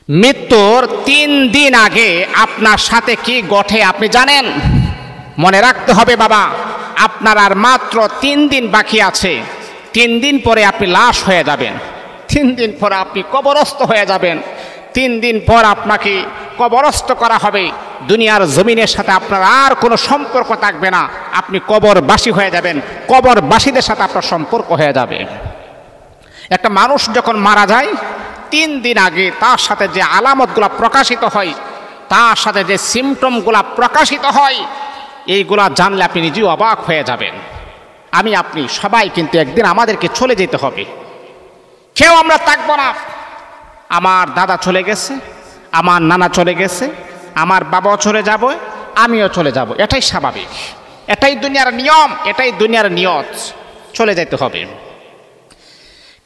মৃত্যুর 3 দিন আগে আপনার সাথে কি ঘটে আপনি জানেন? মনে রাখতে হবে বাবা, আপনার আর মাত্র 3 দিন বাকি আছে। 3 দিন পরে আপনি লাশ হয়ে যাবেন, 3 দিন পরে আপনি কবরস্থ হয়ে যাবেন, 3 দিন পর আপনাকে কবরস্থ করা হবে। দুনিয়ার জমিনের সাথে আপনার আর কোনো সম্পর্ক থাকবে না, আপনি কবরবাসী হয়ে যাবেন, কবরবাসীদের সাথে আপনার সম্পর্ক হয়ে যাবে। একটা মানুষ যখন মারা যায় 3 দিন আগে তার সাথে যে আলামতগুলো প্রকাশিত হয়, তার সাথে যে সিমটমগুলো প্রকাশিত হয়, এইগুলা জানলে আপনি নিজেও অবাক হয়ে যাবেন। আমি আপনি সবাই কিন্তু একদিন আমাদেরকে চলে যেতে হবে, কেউ আমরা থাকবো না। আমার দাদা চলে গেছে, আমার নানা চলে গেছে, আমার বাবাও চলে যাবে, আমিও চলে যাব। এটাই স্বাভাবিক, এটাই দুনিয়ার নিয়ম, এটাই দুনিয়ার নিয়ত, চলে যেতে হবে।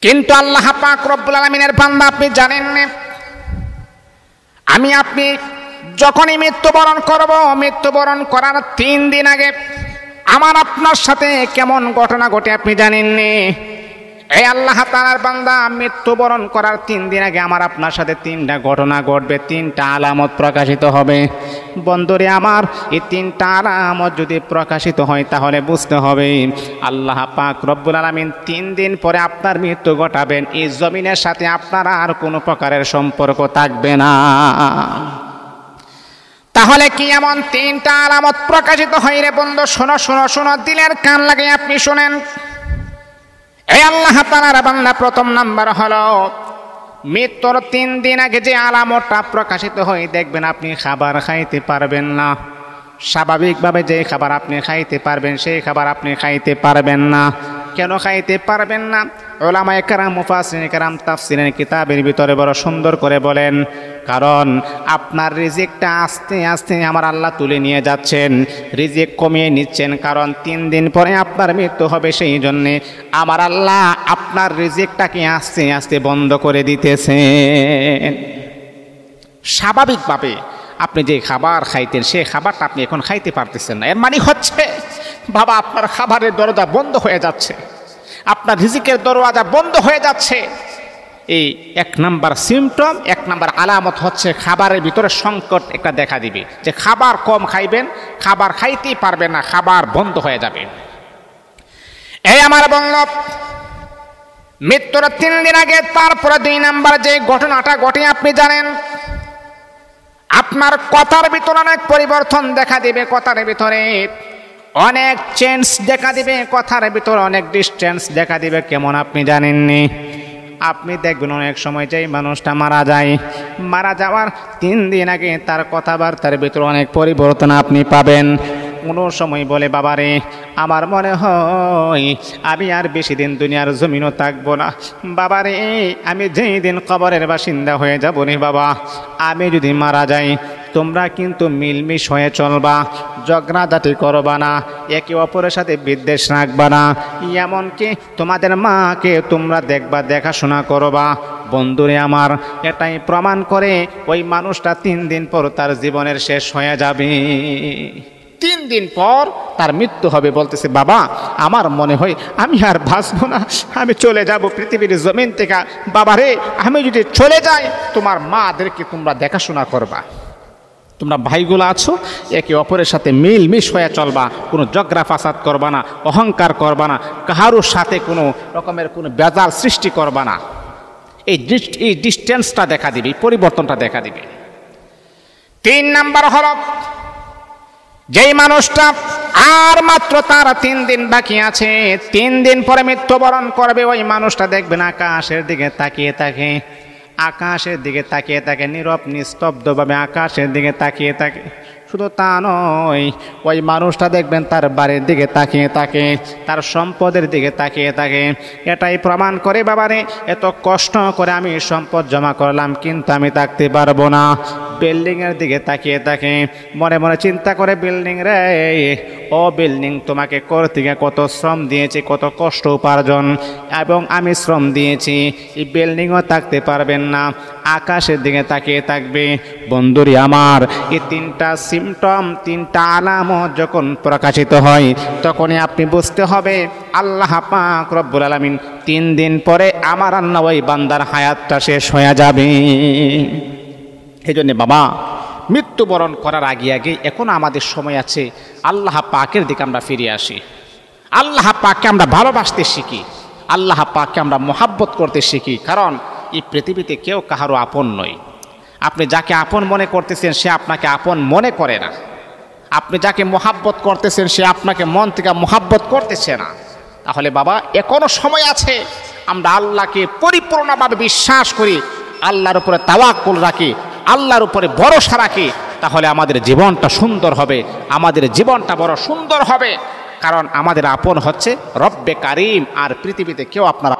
কিন্তু আল্লাহ পাক রব্বুল আলামিনের বান্দা, আপনি জানেন না, আমি আপনি যখনই মৃত্যুবরণ করব, মৃত্যুবরণ করার 3 দিন আগে আমার আপনার সাথে কেমন ঘটনা ঘটে আপনি জানেন না। এই আল্লাহ তাআলার বান্দা, মৃত্যুবরণ করার 3 দিন আগে আমার আপনার সাথে 3টা ঘটনা ঘটবে, 3টা আলামত প্রকাশিত হবে। বন্ধুরে আমার, এই 3টা আলামত যদি প্রকাশিত হয় তাহলে বুঝতে হবে আল্লাহ পাক রব্বুল আলামিন 3 দিন পরে আপনার মৃত্যু ঘটাবেন। এই জমিনের সাথে আপনার আর কোনো প্রকারের সম্পর্ক থাকবে না। তাহলে কি এমন 3টা আলামত প্রকাশিত হয় রে বন্ধু? শোনো শোনো শোনো, দিলের কান লাগিয়ে আপনি শোনেন। এই আল্লাহ তাআলার বান্দা, প্রথম নাম্বার হলো মৃত্যুর 3 দিন আগে যে আলামতটা প্রকাশিত হয়, দেখবেন আপনি খাবার খাইতে পারবেন না। স্বাভাবিকভাবে যে খাবার আপনি খাইতে পারবেন সেই খাবার আপনি খাইতে পারবেন না। কেন খাইতে পারবেন না? উলামায়ে কেরাম, মুফাসসিরিনে কেরাম তাফসীরের কিতাবের ভিতরে বড় সুন্দর করে বলেন, কারণ আপনার রিজিকটা আস্তে আস্তে আমার আল্লাহ তুলে নিয়ে যাচ্ছেন, রিজিক কমিয়ে নিচ্ছেন। কারণ 3 দিন পরে আপনার মৃত্যু হবে, সেই জন্যে আমার আল্লাহ আপনার রিজিকটাকে আস্তে আস্তে বন্ধ করে দিতেছেন। স্বাভাবিকভাবে আপনি যে খাবার খাইতেন সেই খাবারটা আপনি এখন খাইতে পারতেছেন না। এর মানে হচ্ছে বাবা, আপনার খাবারের দরজা বন্ধ হয়ে যাচ্ছে, আপনার রিজিকের দরওয়াজা বন্ধ হয়ে যাচ্ছে। এই 1 নাম্বার সিমটম, 1 নাম্বার আলামত হচ্ছে খাবারের ভিতরে সংকট একটা দেখা দিবে, যে খাবার কম খাইবেন, খাবার খাইতেই পারবেন না, খাবার বন্ধ হয়ে যাবে। এই আমার বন্ধু, মৃত্যুর 3 দিন আগে তারপরে 2 নাম্বার যে ঘটনাটা ঘটে আপনি জানেন, আপনার কথার ভিতরে অনেক পরিবর্তন দেখা দিবে, কথার ভিতরে অনেক চেঞ্জ দেখা দিবে, কথার ভিতরে অনেক ডিস্টেন্স দেখা দিবে। কেমন আপনি জানেননি? আপনি দেখবেন অনেক সময় যেই মানুষটা মারা যায়, মারা যাওয়ার 3 দিন আগে তার কথাবার্তার ভিতরে অনেক পরিবর্তন আপনি পাবেন। কোনো সময় বলে, বাবারে আমার মনে হয় আমি আর বেশি দিন দুনিয়ার জমিনও থাকবো না, বাবারে আমি যেই দিন কবরের বাসিন্দা হয়ে যাব রে বাবা, আমি যদি মারা যাই তোমরা কিন্তু মিলমিশ হয়ে চলবা, ঝগড়াঝাটি করবা না, একে অপরের সাথে বিদ্বেষ রাখবা না, এমনকি তোমাদের মাকে তোমরা দেখবা, দেখাশোনা করবা। বন্ধুরে আমার, এটাই প্রমাণ করে ওই মানুষটা 3 দিন পর তার জীবনের শেষ হয়ে যাবে। 3 দিন পর তার মৃত্যু হবে। বলতেছে, বাবা আমার মনে হয় আমি আর বাঁচবো না, আমি চলে যাব পৃথিবীর জমিন থেকে। বাবারে আমি যদি চলে যাই তোমার মাদেরকে তোমরা দেখাশোনা করবা, তোমরা ভাইগুলো আছো একে অপরের সাথে মিলমিশ হয়ে চলবা, কোনো ঝগড়া ফাসাদ করবা না, অহংকার করবা না, কাহারোর সাথে কোনো রকমের কোনো বেজাল সৃষ্টি করবা না। এই ডিস্টেন্সটা দেখা দিবে, এই পরিবর্তনটা দেখা দিবে। 3 নাম্বার হলো, যেই মানুষটা আর মাত্র তার 3 দিন বাকি আছে, 3 দিন পরে মৃত্যুবরণ করবে, ওই মানুষটা দেখবেন আকাশের দিকে তাকিয়ে থাকে, আকাশের দিকে তাকিয়ে থাকে, নীরব নিস্তব্ধভাবে আকাশের দিকে তাকিয়ে থাকে। শুধু তা নয়, ওই মানুষটা দেখবেন তার বাড়ির দিকে তাকিয়ে থাকে, তার সম্পদের দিকে তাকিয়ে থাকে। এটাই প্রমাণ করে, বাবারে এত কষ্ট করে আমি সম্পদ জমা করলাম কিন্তু আমি থাকতে পারবো না। বিল্ডিংয়ের দিকে তাকিয়ে থাকে, মনে মনে চিন্তা করে, বিল্ডিং রে ও বিল্ডিং, তোমাকে করতে গিয়ে কত শ্রম দিয়েছি, কত কষ্ট উপার্জন এবং আমি শ্রম দিয়েছি, এই বিল্ডিংও থাকতে পারবেন না, আকাশের দিকে তাকিয়ে থাকবে। বন্ধুরি আমার, এই 3টা সিমটম, 3টা আলামত যখন প্রকাশিত হয় তখনই আপনি বুঝতে হবে আল্লাহ পাক রব্বুল আলামিন 3 দিন পরে আমার আল্লাহ ওই বান্দার হায়াতটা শেষ হয়ে যাবে। এই জন্যে বাবা, মৃত্যুবরণ করার আগে এখনো আমাদের সময় আছে, আল্লাহ পাকের দিকে আমরা ফিরে আসি, আল্লাহ পাককে আমরা ভালোবাসতে শিখি, আল্লাহ পাককে আমরা মোহাব্বত করতে শিখি। কারণ এই পৃথিবীতে কেউ কাহারও আপন নয়। আপনি যাকে আপন মনে করতেছেন সে আপনাকে আপন মনে করে না, আপনি যাকে মোহাব্বত করতেছেন সে আপনাকে মন থেকে মোহাব্বত করতেছে না। তাহলে বাবা, এখনো সময় আছে, আমরা আল্লাহকে পরিপূর্ণভাবে বিশ্বাস করি, আল্লাহর উপরে তাওয়াক্কুল রাখি, আল্লাহর উপরে ভরসা রাখি, তাহলে আমাদের জীবনটা সুন্দর হবে, আমাদের জীবনটা বড় সুন্দর হবে। কারণ আমাদের আপন হচ্ছে রব্বে কারিম, আর পৃথিবীতে কেউ আপনারা